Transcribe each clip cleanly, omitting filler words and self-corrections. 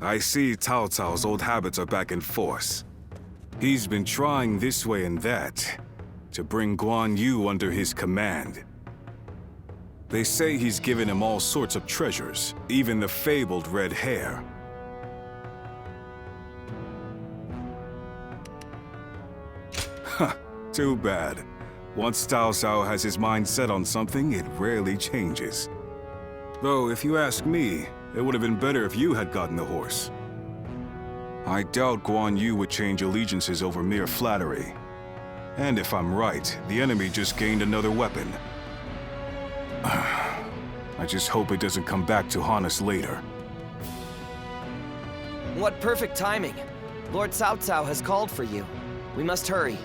I see Cao Cao's old habits are back in force. He's been trying this way and that to bring Guan Yu under his command. They say he's given him all sorts of treasures, even the fabled red hair. Huh, too bad. Once Cao Cao has his mind set on something, it rarely changes. Though, if you ask me, it would have been better if you had gotten the horse. I doubt Guan Yu would change allegiances over mere flattery. And if I'm right, the enemy just gained another weapon. I just hope it doesn't come back to haunt us later. What perfect timing! Lord Cao Cao has called for you. We must hurry.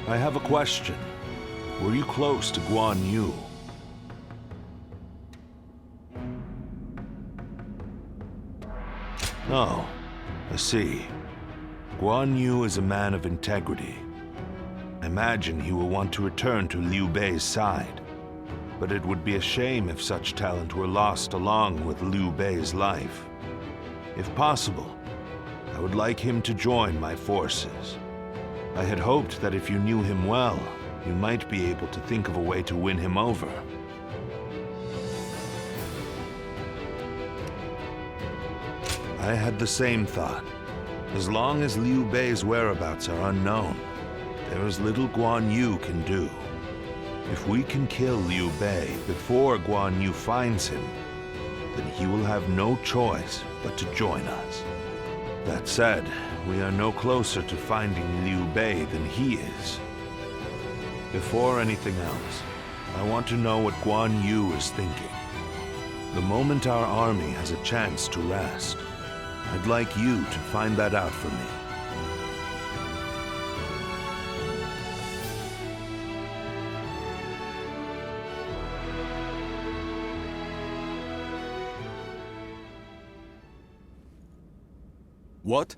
I have a question. Were you close to Guan Yu? Oh, I see. Guan Yu is a man of integrity. I imagine he will want to return to Liu Bei's side. But it would be a shame if such talent were lost along with Liu Bei's life. If possible, I would like him to join my forces. I had hoped that if you knew him well, you might be able to think of a way to win him over. I had the same thought. As long as Liu Bei's whereabouts are unknown, there is little Guan Yu can do. If we can kill Liu Bei before Guan Yu finds him, then he will have no choice but to join us. That said, we are no closer to finding Liu Bei than he is. Before anything else, I want to know what Guan Yu is thinking. The moment our army has a chance to rest, I'd like you to find that out for me. What?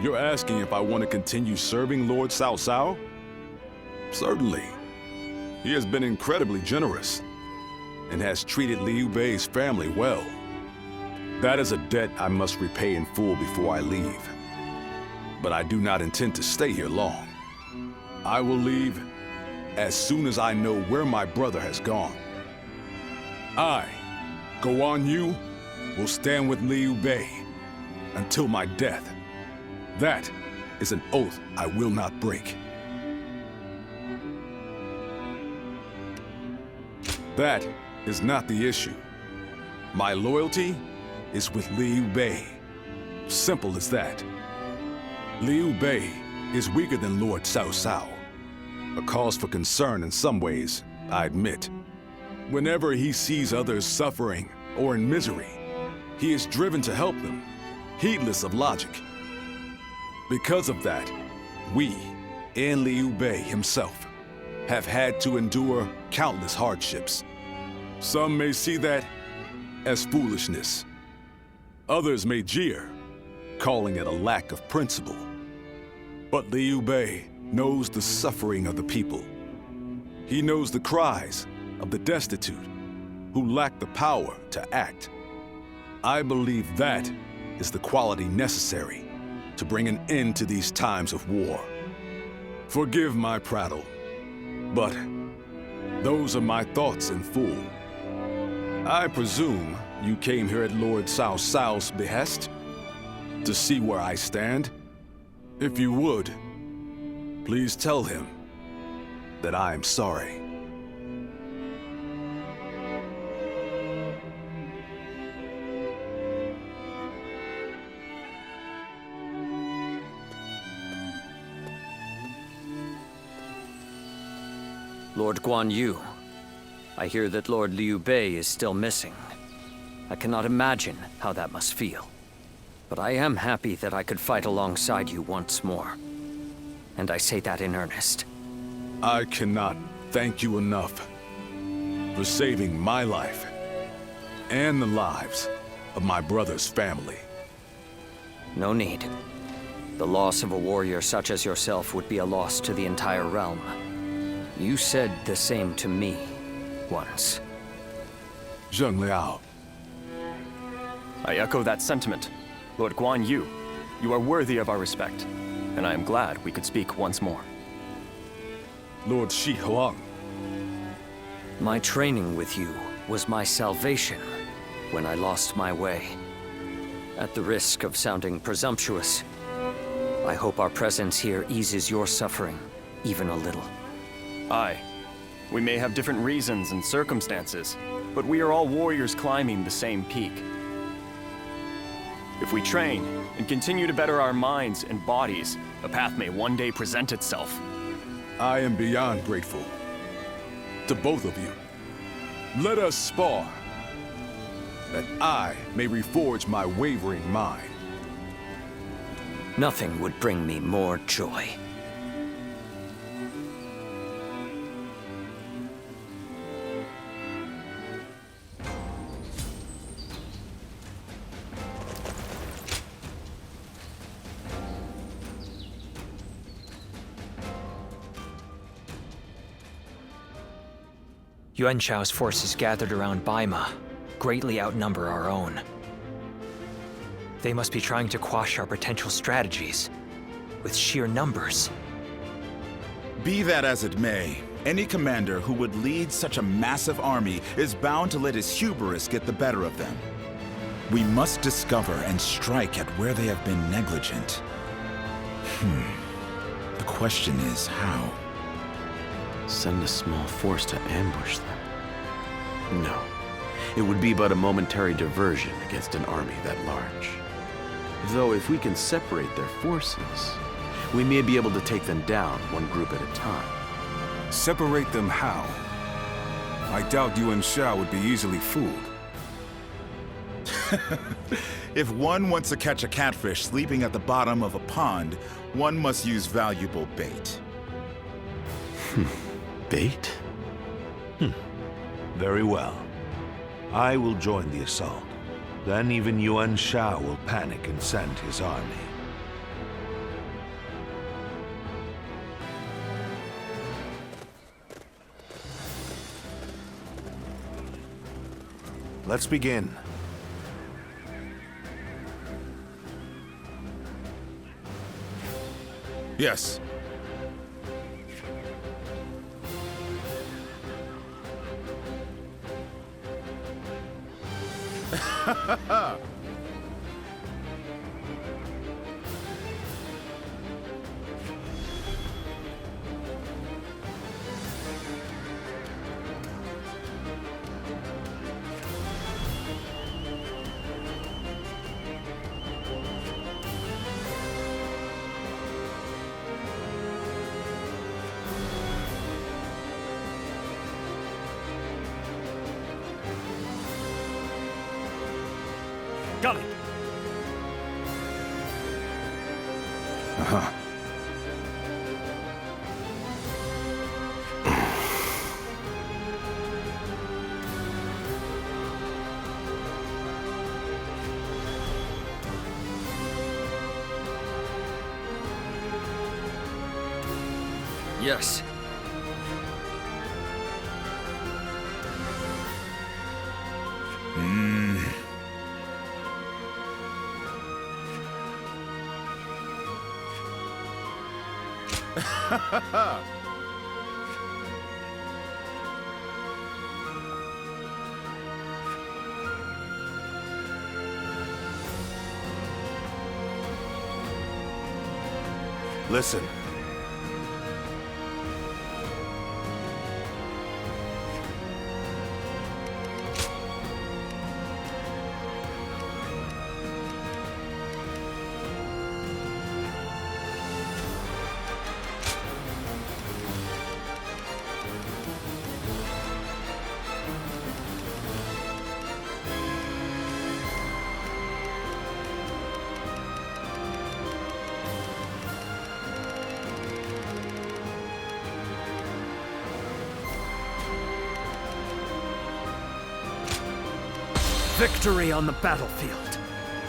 You're asking if I want to continue serving Lord Cao Cao? Certainly. He has been incredibly generous and has treated Liu Bei's family well. That is a debt I must repay in full before I leave. But I do not intend to stay here long. I will leave as soon as I know where my brother has gone. I, Guan Yu, will stand with Liu Bei until my death. That is an oath I will not break. That is not the issue. My loyalty is with Liu Bei. Simple as that. Liu Bei is weaker than Lord Cao Cao. A cause for concern in some ways, I admit. Whenever he sees others suffering or in misery, he is driven to help them, heedless of logic. Because of that, we, and Liu Bei himself, have had to endure countless hardships. Some may see that as foolishness. Others may jeer, calling it a lack of principle. But Liu Bei knows the suffering of the people. He knows the cries of the destitute who lack the power to act. I believe that is the quality necessary to bring an end to these times of war. Forgive my prattle, but those are my thoughts in full. I presume you came here at Lord Cao Cao's behest to see where I stand. If you would, please tell him that I am sorry. Lord Guan Yu, I hear that Lord Liu Bei is still missing. I cannot imagine how that must feel. But I am happy that I could fight alongside you once more. And I say that in earnest. I cannot thank you enough for saving my life and the lives of my brother's family. No need. The loss of a warrior such as yourself would be a loss to the entire realm. You said the same to me once. Zhang Liao. I echo that sentiment. Lord Guan Yu, you are worthy of our respect, and I am glad we could speak once more. Lord Shi Huang. My training with you was my salvation when I lost my way. At the risk of sounding presumptuous, I hope our presence here eases your suffering even a little. Aye. We may have different reasons and circumstances, but we are all warriors climbing the same peak. If we train and continue to better our minds and bodies, a path may one day present itself. I am beyond grateful to both of you. Let us spar, that I may reforge my wavering mind. Nothing would bring me more joy. Yuan Shao's forces gathered around Baima greatly outnumber our own. They must be trying to quash our potential strategies with sheer numbers. Be that as it may, any commander who would lead such a massive army is bound to let his hubris get the better of them. We must discover and strike at where they have been negligent. The question is how? Send a small force to ambush them? No. It would be but a momentary diversion against an army that large. Though if we can separate their forces, we may be able to take them down one group at a time. Separate them how? I doubt Yuan Shao would be easily fooled. If one wants to catch a catfish sleeping at the bottom of a pond, one must use valuable bait. Bait? Very well. I will join the assault. Then even Yuan Shao will panic and send his army. Let's begin. Yes. Got it. Yes. Listen. Victory on the battlefield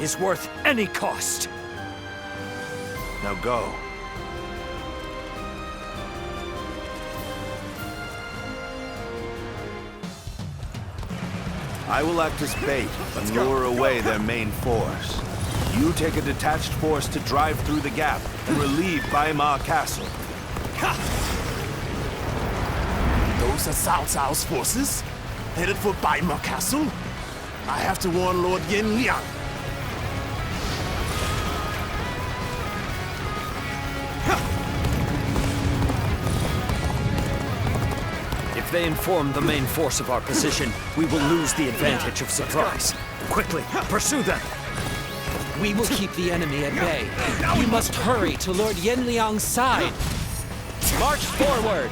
is worth any cost. Now go. I will act as bait and lure away their main force. You take a detached force to drive through the gap and relieve Baima Castle. Those are Cao Cao's forces, headed for Baima Castle. I have to warn Lord Yan Liang. If they inform the main force of our position, we will lose the advantage of surprise. Quickly, pursue them! We will keep the enemy at bay. We must hurry to Lord Yan Liang's side. March forward!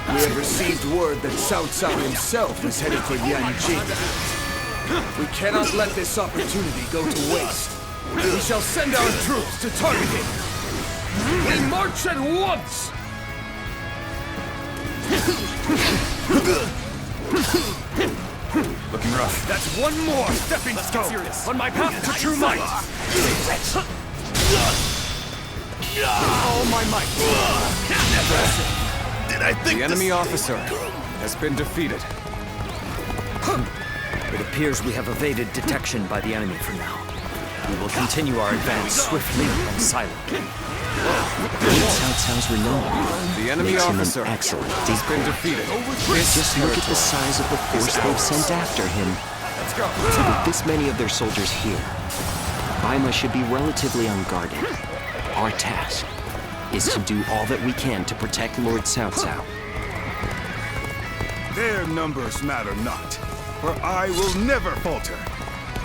We have received word that Cao Cao himself is headed for Yanjin. We cannot let this opportunity go to waste. We shall send our troops to target him. We march at once! Looking rough. That's one more stepping stone on my path to true might! All my might! Did I think The enemy officer has been defeated. It appears we have evaded detection by the enemy for now. We will continue our advance swiftly and silently. Cao Cao's renown The enemy makes him officer an excellent has been defeated. Just look at the size of the force they've sent after him. Let's go. With this many of their soldiers here, Baima should be relatively unguarded. Our task is to do all that we can to protect Lord Cao Cao. Their numbers matter not, for I will never falter.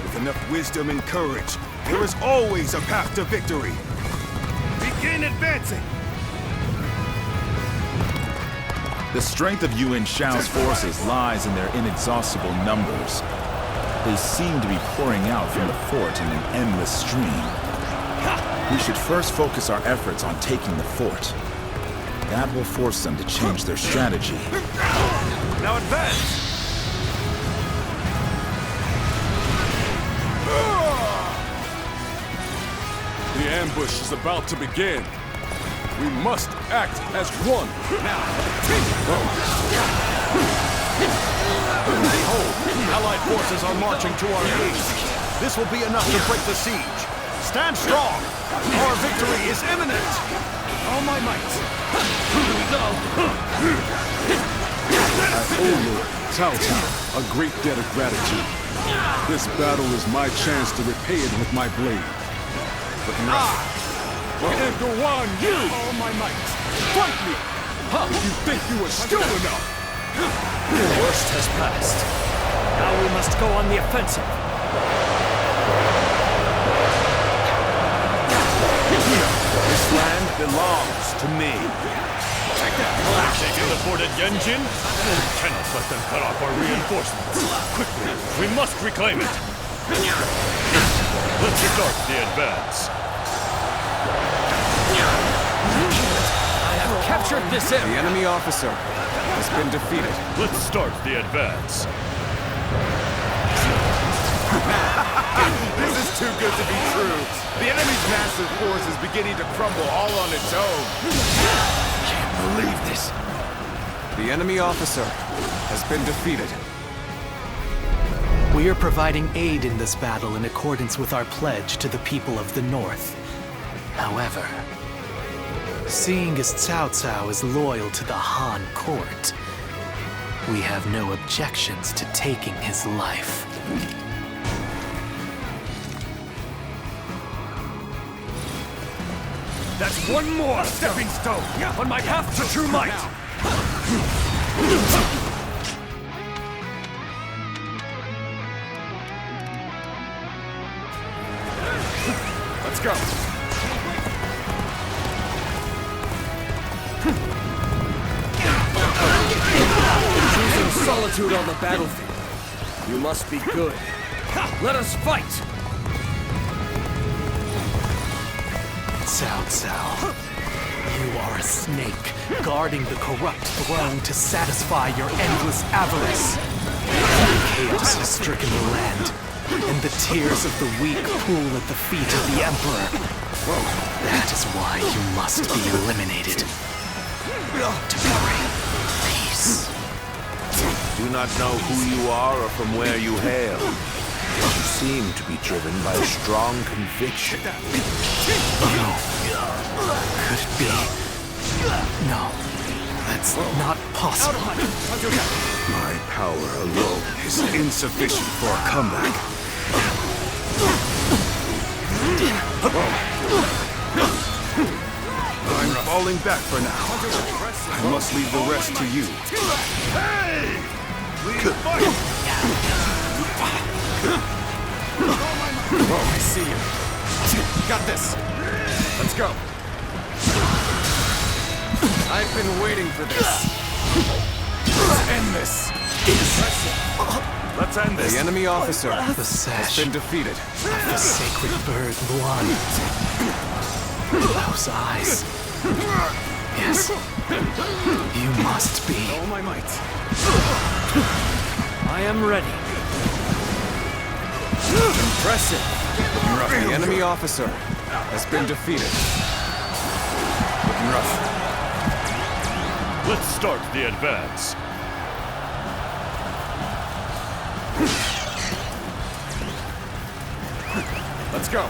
With enough wisdom and courage, there is always a path to victory. Begin advancing! The strength of Yuan Shao's forces lies in their inexhaustible numbers. They seem to be pouring out from the fort in an endless stream. We should first focus our efforts on taking the fort. That will force them to change their strategy. Now advance! The ambush is about to begin. We must act as one. Behold, Allied forces are marching to our aid. This will be enough to break the siege. Stand strong. Our victory is imminent. All my might. Here we go. I owe Lord Cao Cao a great debt of gratitude. This battle is my chance to repay it with my blade. Looking rough. And Guan Yu! All my might. Fight me! How you think you are still enough? The worst has passed. Now we must go on the offensive. This land belongs to me. Taking the fort at Yanjin? We cannot let them cut off our reinforcements. Quickly, we must reclaim it. Let's start the advance. I have captured this The area. enemy officer has been defeated. Let's start the advance. This is too good to be true. The enemy's massive force is beginning to crumble all on its own. Can't believe this. The enemy officer has been defeated. We are providing aid in this battle in accordance with our pledge to the people of the North. However, seeing as Cao Cao is loyal to the Han court, we have no objections to taking his life. That's one more stepping stone on my path to true might. Let's go. Choosing solitude on the battlefield. You must be good. Let us fight! Cao Cao, you are a snake, guarding the corrupt throne to satisfy your endless avarice. Chaos has stricken the land, and the tears of the weak pool at the feet of the Emperor. That is why you must be eliminated. To bring peace. Do not know who you are or from where you hail. You seem to be driven by a strong conviction. No. Could it be? No. That's not possible. My power alone is insufficient for a comeback. I'm falling back for now. I must leave the rest to you. I see you. Got this. Let's go. I've been waiting for this. Let's end this. Let's end this. The enemy officer The sash has been defeated. of the sacred bird Luan. Those eyes. Yes. You must be. All my might. I am ready. Impressive. The enemy officer has been defeated. Looking rough. Let's start the advance. Let's go.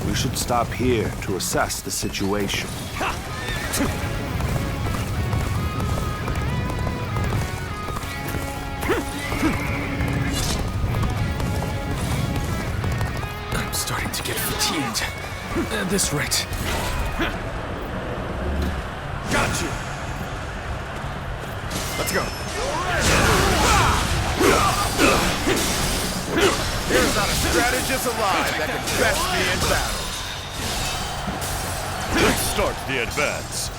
We should stop here to assess the situation. I'm starting to get fatigued. At this rate. Got you. Let's go. Here's not a strategist alive that can best me in battle. Let's start the advance.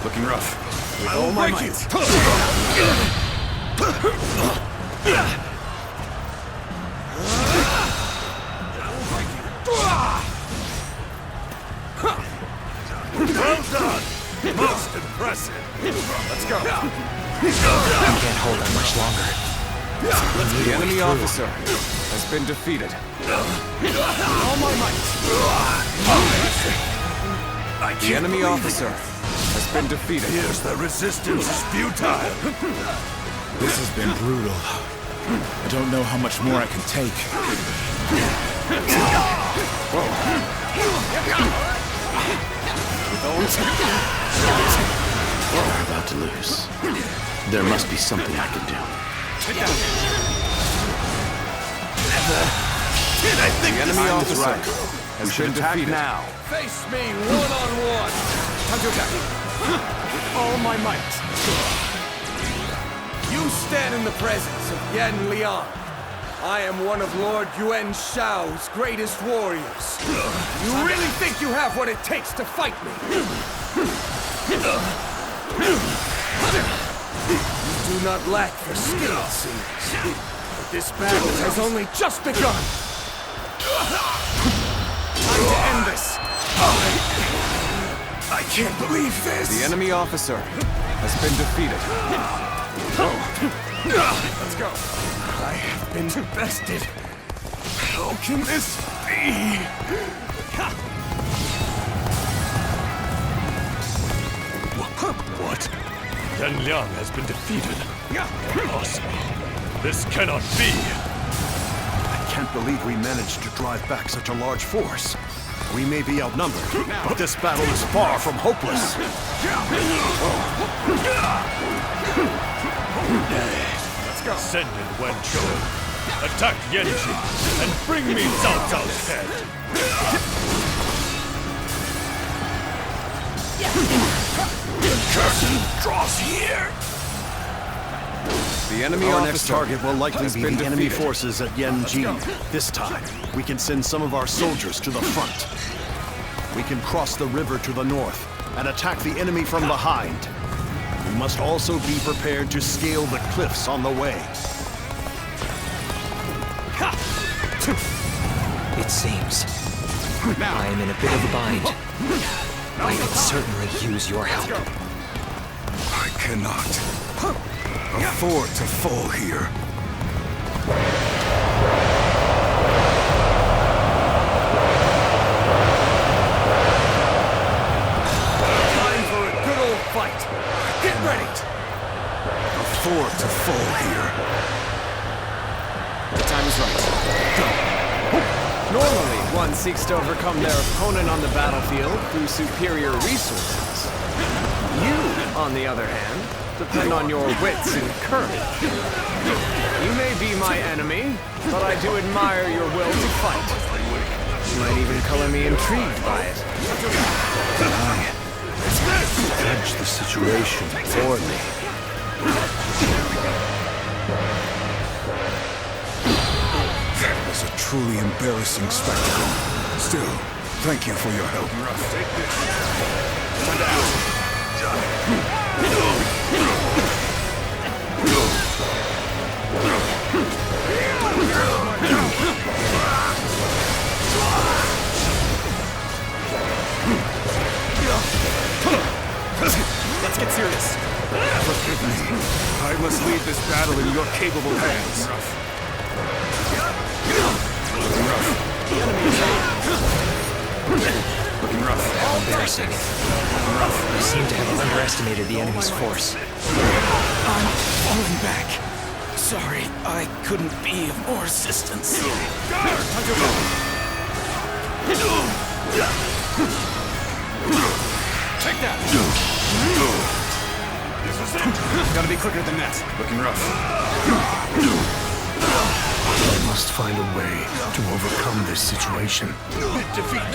Looking rough. With all my might. Well done! Most impressive. Let's go. We can't hold that much longer. The enemy officer has been defeated. All my might. The enemy officer has been defeated. Here's the resistance is futile. This has been brutal. I don't know how much more I can take. We're about to lose. There must be something I can do. The enemy officer has been defeated. Now. Face me one-on-one! Time to attack. With all my might. You stand in the presence of Yan Liang. I am one of Lord Yuan Shao's greatest warriors. You really think you have what it takes to fight me? You do not lack for skill, seems. But this battle has only just begun. Time to end this. I can't believe this. The enemy officer has been defeated. Let's go. I have been bested. How can this be? What? Yan Liang has been defeated. Impossible. This cannot be. I can't believe we managed to drive back such a large force. We may be outnumbered, but this battle is far from hopeless. Let's go. Send in Wen Chou. Attack Yanjin and bring me Cao Cao's head. The curtain draws here. The enemy Our officer next target will likely has be been the enemy defeated. forces at Yanjin. This time, we can send some of our soldiers to the front. We can cross the river to the north and attack the enemy from behind. We must also be prepared to scale the cliffs on the way. It seems I am in a bit of a bind. I could certainly use your help. I cannot afford to fall here. Time for a good old fight. Get ready. Afford to fall here. The time is right. Normally, one seeks to overcome their opponent on the battlefield through superior resources. You, on the other hand, depend on your wits and courage. You may be my enemy, but I do admire your will to fight. You might even color me intrigued by it. Judge the situation poorly. That was a truly embarrassing spectacle. Still, thank you for your help. Take this. Send out. Let's get serious. Forgive me. I must leave this battle in your capable hands. Looking rough. How embarrassing. You seem to have underestimated the enemy's force. I'm falling back. Sorry, I couldn't be of more assistance. Take that! This is it! Gotta be quicker than that. Looking rough. I must find a way to overcome this situation. Defeat.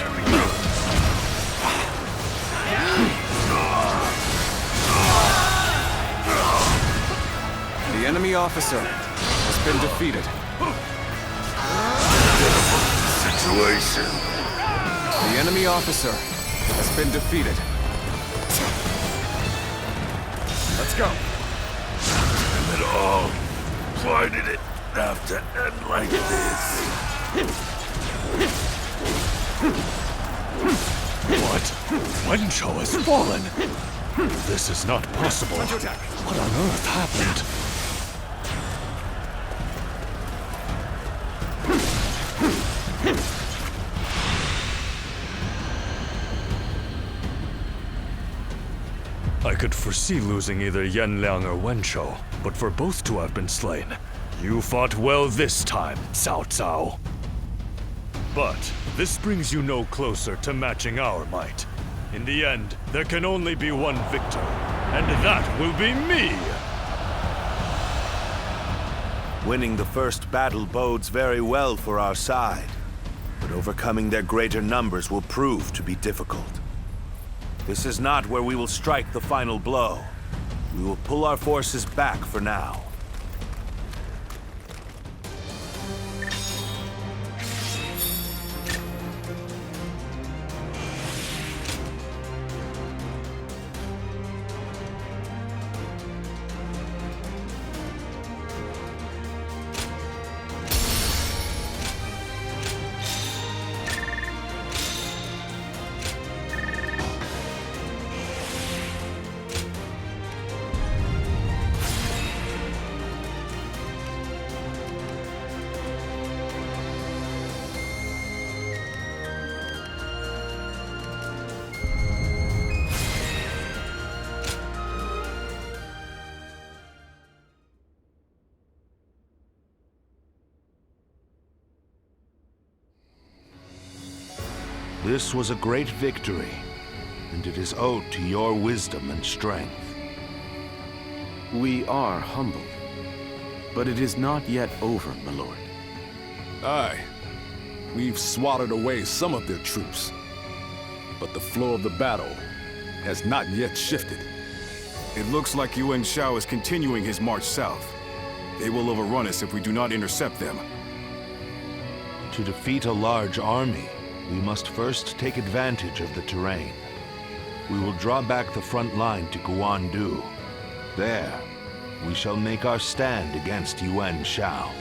The enemy officer has been defeated. Situation. The enemy officer has been defeated. Let's go. Damn it all. Why did it have to end like this? What? Wenchou has fallen! This is not possible. What on earth happened? I could foresee losing either Yan Liang or Wenchou, but for both to have been slain, you fought well this time, Cao Cao. But this brings you no closer to matching our might. In the end, there can only be one victor, and that will be me! Winning the first battle bodes very well for our side, but overcoming their greater numbers will prove to be difficult. This is not where we will strike the final blow. We will pull our forces back for now. This was a great victory, and it is owed to your wisdom and strength. We are humbled, but it is not yet over, my lord. Aye. We've swatted away some of their troops, but the flow of the battle has not yet shifted. It looks like Yuan Shao is continuing his march south. They will overrun us if we do not intercept them. To defeat a large army, we must first take advantage of the terrain. We will draw back the front line to Guan Yu. There, we shall make our stand against Yuan Shao.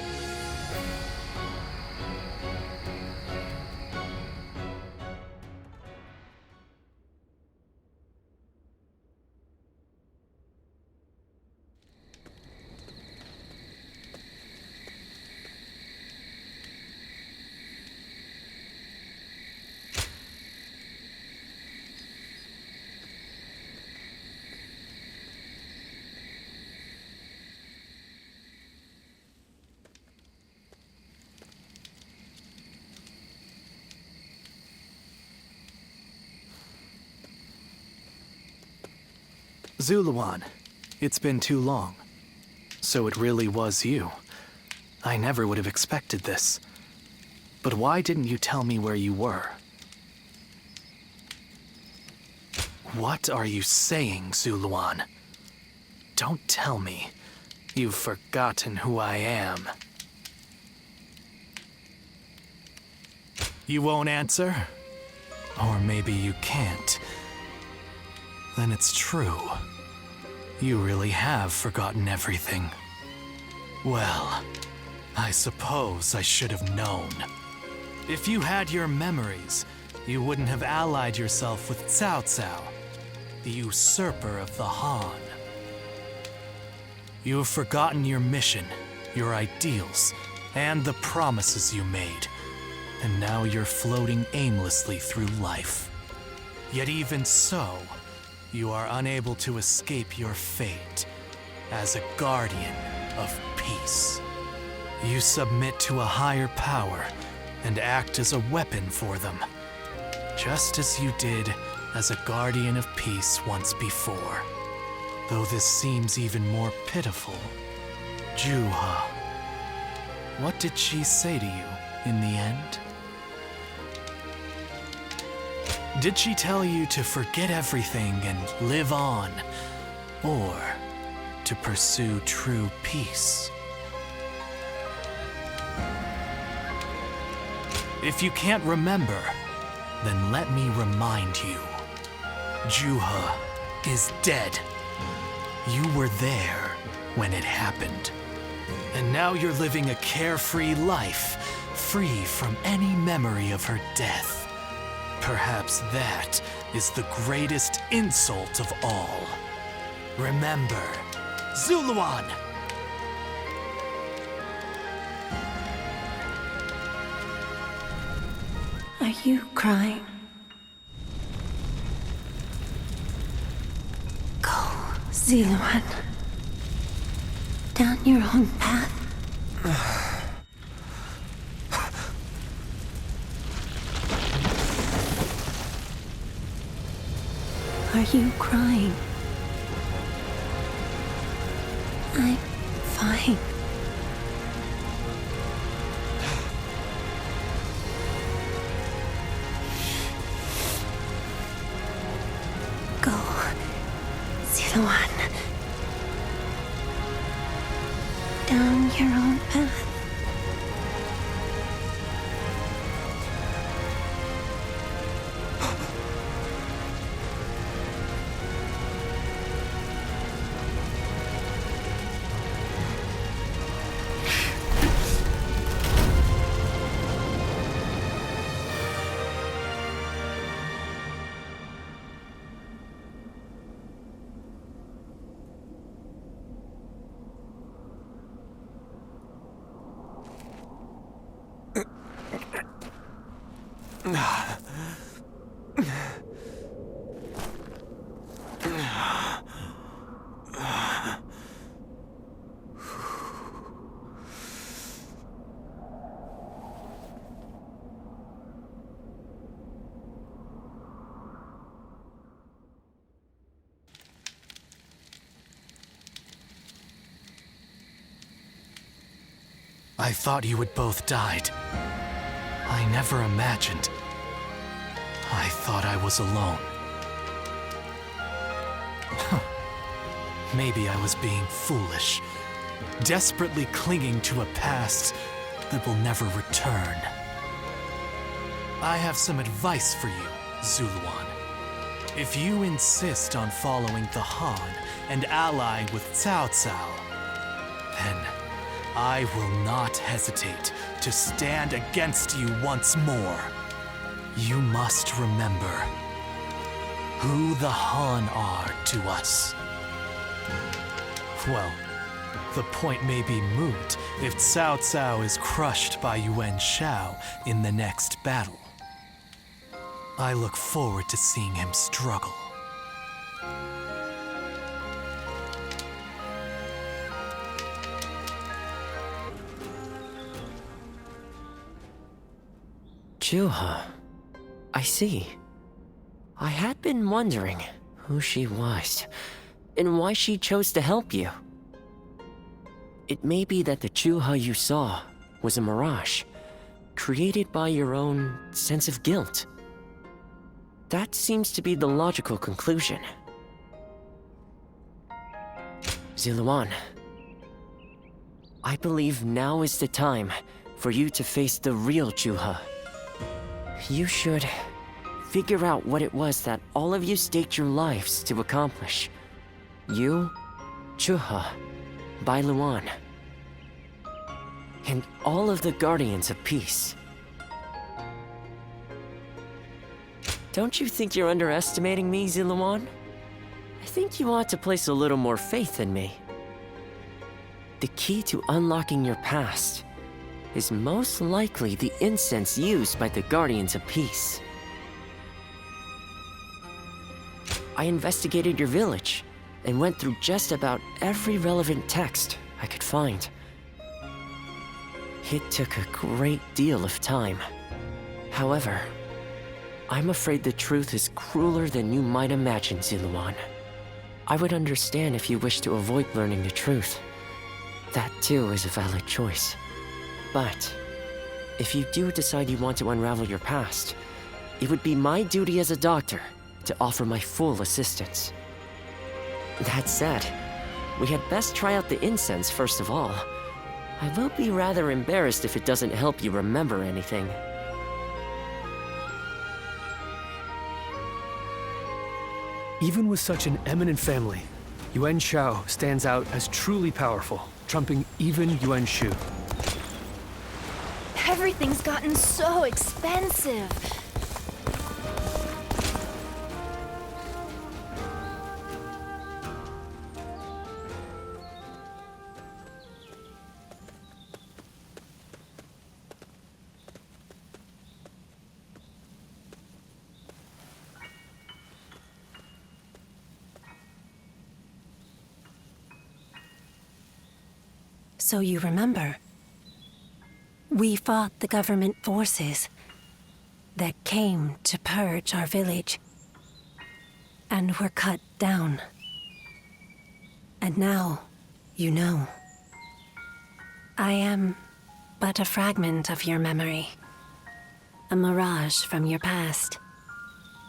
Ziluan, it's been too long. So it really was you. I never would have expected this. But why didn't you tell me where you were? What are you saying, Ziluan? Don't tell me you've forgotten who I am. You won't answer? Or maybe you can't. Then it's true. You really have forgotten everything. Well, I suppose I should have known. If you had your memories, you wouldn't have allied yourself with Cao Cao, the usurper of the Han. You have forgotten your mission, your ideals, and the promises you made. And now you're floating aimlessly through life. Yet even so, you are unable to escape your fate as a guardian of peace. You submit to a higher power and act as a weapon for them, just as you did as a guardian of peace once before. Though this seems even more pitiful, Juha, what did she say to you in the end? Did she tell you to forget everything and live on, or to pursue true peace? If you can't remember, then let me remind you. Juha is dead. You were there when it happened. And now you're living a carefree life, free from any memory of her death. Perhaps that is the greatest insult of all. Remember, Ziluan! Are you crying? Go, Ziluan. Down your own path. Are you crying? I'm fine. Go, Ziluan. Down your own path. I thought you had both died. I never imagined. I thought I was alone. Maybe I was being foolish, desperately clinging to a past that will never return. I have some advice for you, Ziluan. If you insist on following the Han and ally with Cao Cao, then I will not hesitate to stand against you once more. You must remember who the Han are to us. Well, the point may be moot if Cao Cao is crushed by Yuan Shao in the next battle. I look forward to seeing him struggle. Juha. I see. I had been wondering who she was. and why she chose to help you. It may be that the Chuha you saw was a mirage, created by your own sense of guilt. That seems to be the logical conclusion. Ziluan, I believe now is the time for you to face the real Chuha. You should figure out what it was that all of you staked your lives to accomplish. You, Chuha, Bailuan, and all of the Guardians of Peace. Don't you think you're underestimating me, Ziluan? I think you ought to place a little more faith in me. The key to unlocking your past is most likely the incense used by the Guardians of Peace. I investigated your village and went through just about every relevant text I could find. It took a great deal of time. However, I'm afraid the truth is crueler than you might imagine, Ziluan. I would understand if you wish to avoid learning the truth. That too is a valid choice. But if you do decide you want to unravel your past, it would be my duty as a doctor to offer my full assistance. That said, we had best try out the incense first of all. I will be rather embarrassed if it doesn't help you remember anything. Even with such an eminent family, Yuan Shao stands out as truly powerful, trumping even Yuan Shu. Everything's gotten so expensive. So you remember, we fought the government forces that came to purge our village and were cut down. And now, you know, I am but a fragment of your memory, a mirage from your past,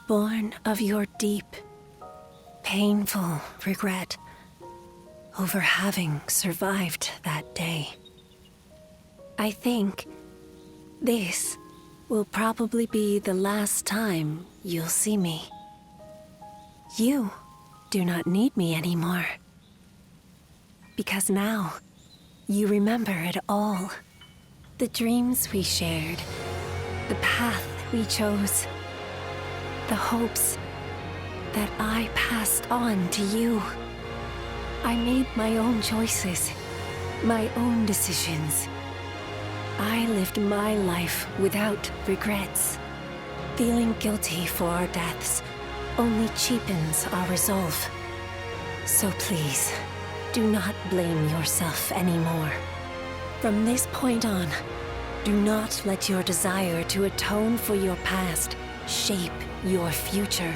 born of your deep, painful regret over having survived that day. I think this will probably be the last time you'll see me. You do not need me anymore. Because now, you remember it all. The dreams we shared, the path we chose, the hopes that I passed on to you. I made my own choices, my own decisions. I lived my life without regrets. Feeling guilty for our deaths only cheapens our resolve. So please, do not blame yourself anymore. From this point on, do not let your desire to atone for your past shape your future.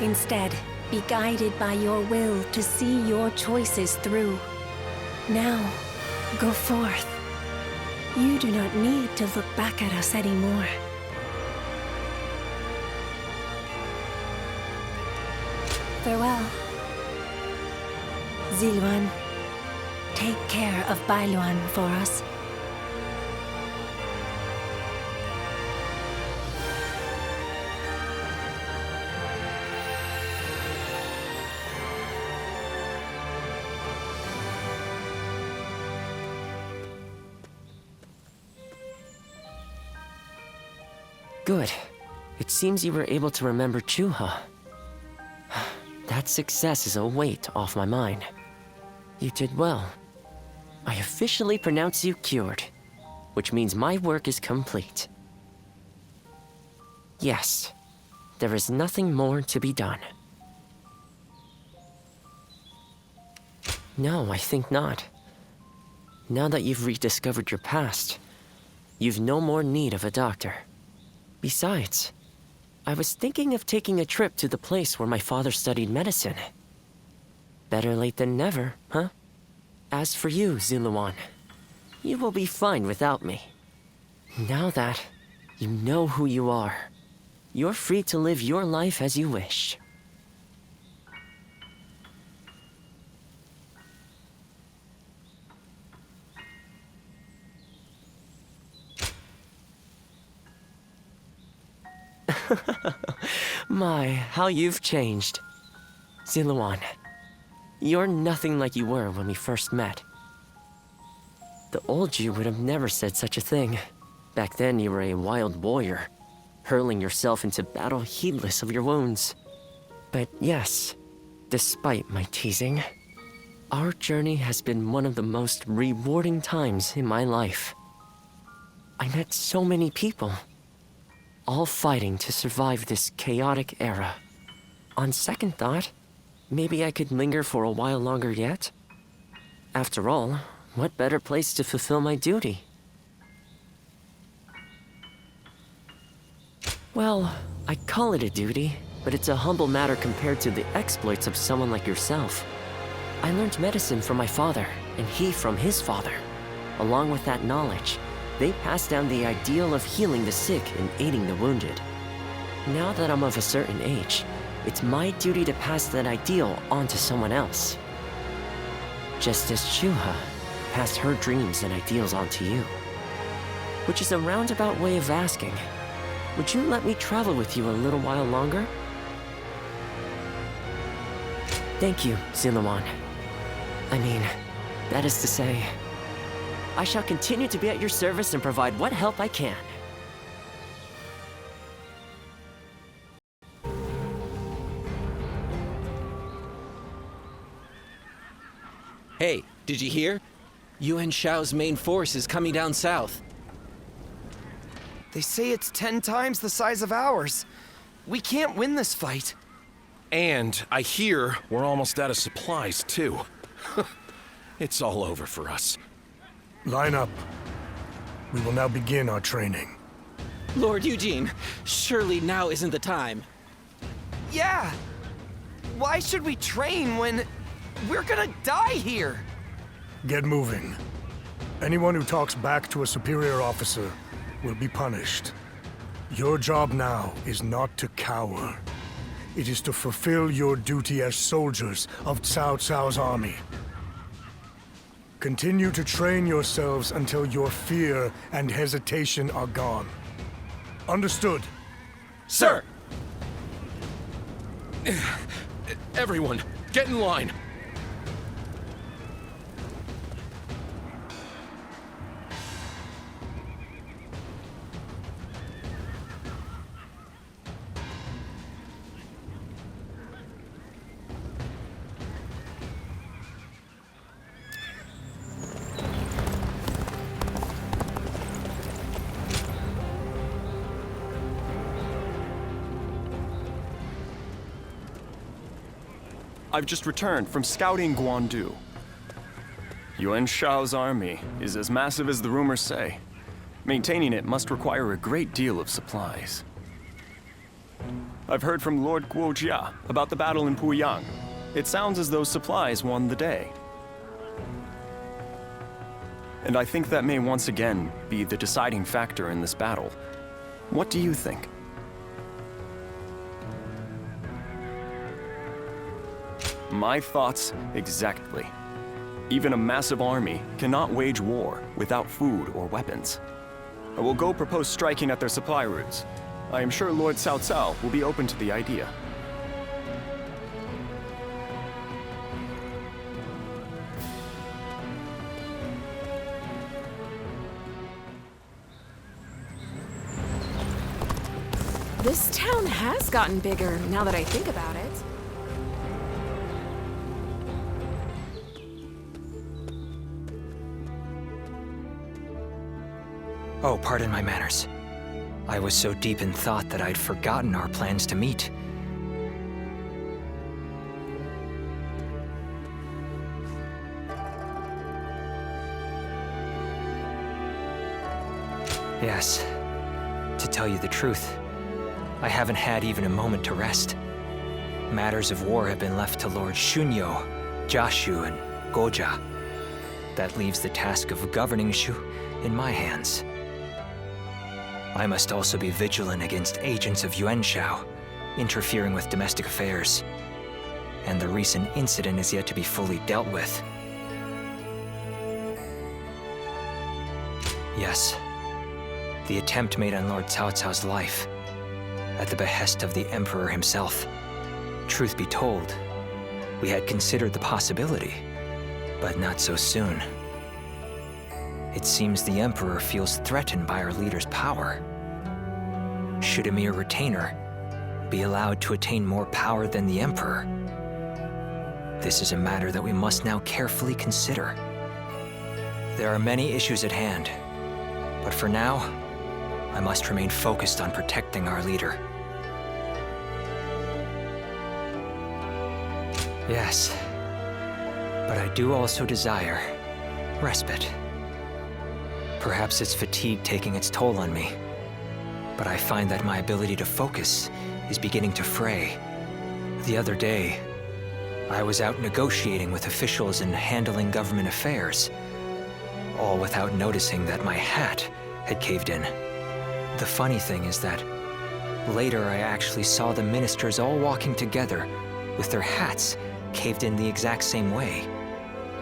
Instead, be guided by your will to see your choices through. Now, go forth. You do not need to look back at us anymore. Farewell. Ziluan, take care of Bailuan for us. Good. It seems you were able to remember Chuha. That success is a weight off my mind. You did well. I officially pronounce you cured, which means my work is complete. Yes, there is nothing more to be done. No, I think not. Now that you've rediscovered your past, you've no more need of a doctor. Besides, I was thinking of taking a trip to the place where my father studied medicine. Better late than never, huh? As for you, Ziluan, you will be fine without me. Now that you know who you are, you're free to live your life as you wish. My, how you've changed. Ziluan, you're nothing like you were when we first met. The old you would have never said such a thing. Back then you were a wild warrior, hurling yourself into battle heedless of your wounds. But yes, despite my teasing, our journey has been one of the most rewarding times in my life. I met so many people, all fighting to survive this chaotic era. On second thought, maybe I could linger for a while longer yet. After all, what better place to fulfill my duty? Well, I call it a duty, but it's a humble matter compared to the exploits of someone like yourself. I learned medicine from my father, and he from his father. Along with that knowledge, they passed down the ideal of healing the sick and aiding the wounded. Now that I'm of a certain age, it's my duty to pass that ideal on to someone else. Just as Shuha passed her dreams and ideals on to you. Which is a roundabout way of asking, would you let me travel with you a little while longer? Thank you, Ziluan. I mean, that is to say, I shall continue to be at your service and provide what help I can. Hey, did you hear? Yuan Shao's main force is coming down south. They say it's 10 times the size of ours. We can't win this fight. And I hear we're almost out of supplies, too. It's all over for us. Line up. We will now begin our training. Lord Eugene, surely now isn't the time. Yeah! Why should we train when we're gonna die here? Get moving. Anyone who talks back to a superior officer will be punished. Your job now is not to cower. It is to fulfill your duty as soldiers of Cao Cao's army. Continue to train yourselves until your fear and hesitation are gone. Understood? Sir! Everyone, get in line! I've just returned from scouting Guan Yu. Yuan Shao's army is as massive as the rumors say. Maintaining it must require a great deal of supplies. I've heard from Lord Guojia about the battle in Puyang. It sounds as though supplies won the day. And I think that may once again be the deciding factor in this battle. What do you think? My thoughts exactly. Even a massive army cannot wage war without food or weapons. I will go propose striking at their supply routes. I am sure Lord Cao Cao will be open to the idea. This town has gotten bigger, now that I think about it. Oh, pardon my manners. I was so deep in thought that I'd forgotten our plans to meet. Yes, to tell you the truth, I haven't had even a moment to rest. Matters of war have been left to Lord Shunyo, Jiashu and Goja. That leaves the task of governing Shu in my hands. I must also be vigilant against agents of Yuan Shao, interfering with domestic affairs. And the recent incident is yet to be fully dealt with. Yes, the attempt made on Lord Cao Cao's life, at the behest of the Emperor himself. Truth be told, we had considered the possibility, but not so soon. It seems the Emperor feels threatened by our leader's power. Should a mere retainer be allowed to attain more power than the Emperor? This is a matter that we must now carefully consider. There are many issues at hand, but for now, I must remain focused on protecting our leader. Yes, but I do also desire respite. Perhaps it's fatigue taking its toll on me, but I find that my ability to focus is beginning to fray. The other day, I was out negotiating with officials and handling government affairs, all without noticing that my hat had caved in. The funny thing is that later I actually saw the ministers all walking together with their hats caved in the exact same way.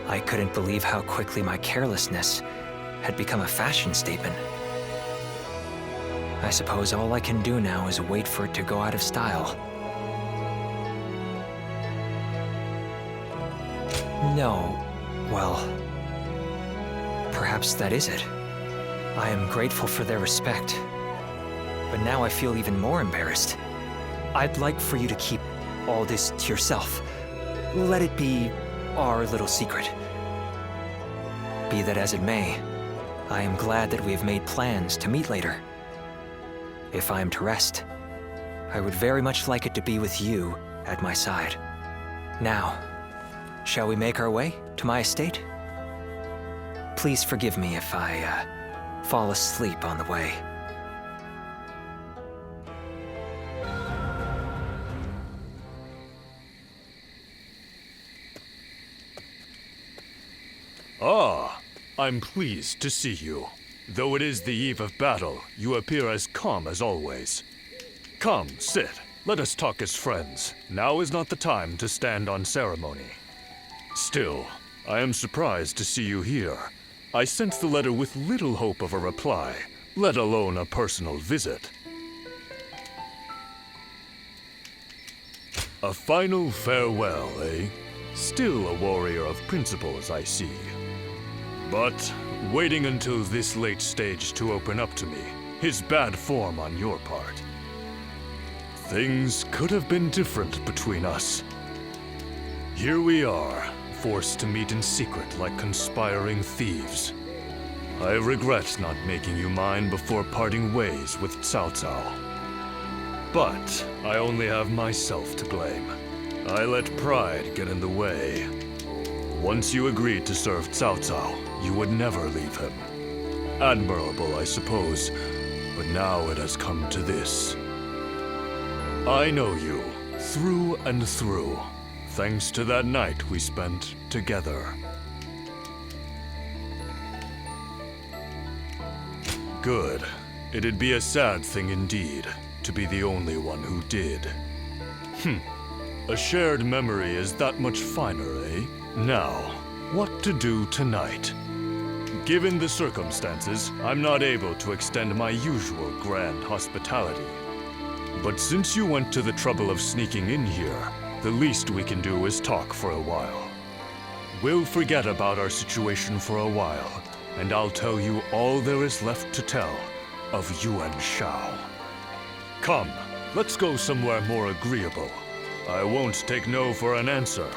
I couldn't believe how quickly my carelessness had become a fashion statement. I suppose all I can do now is wait for it to go out of style. No, well, perhaps that is it. I am grateful for their respect, but now I feel even more embarrassed. I'd like for you to keep all this to yourself. Let it be our little secret. Be that as it may, I am glad that we have made plans to meet later. If I am to rest, I would very much like it to be with you at my side. Now, shall we make our way to my estate? Please forgive me if I fall asleep on the way. Ah, I'm pleased to see you. Though it is the eve of battle, you appear as calm as always. Come, sit. Let us talk as friends. Now is not the time to stand on ceremony. Still, I am surprised to see you here. I sent the letter with little hope of a reply, let alone a personal visit. A final farewell, eh? Still a warrior of principles, I see. But waiting until this late stage to open up to me is bad form on your part. Things could have been different between us. Here we are, forced to meet in secret like conspiring thieves. I regret not making you mine before parting ways with Cao Cao. But I only have myself to blame. I let pride get in the way. Once you agreed to serve Cao Cao, you would never leave him. Admirable, I suppose, but now it has come to this. I know you, through and through, thanks to that night we spent together. Good. It'd be a sad thing indeed, to be the only one who did. A shared memory is that much finer, eh? Now, what to do tonight? Given the circumstances, I'm not able to extend my usual grand hospitality. But since you went to the trouble of sneaking in here, the least we can do is talk for a while. We'll forget about our situation for a while, and I'll tell you all there is left to tell of Yuan Shao. Come, let's go somewhere more agreeable. I won't take no for an answer.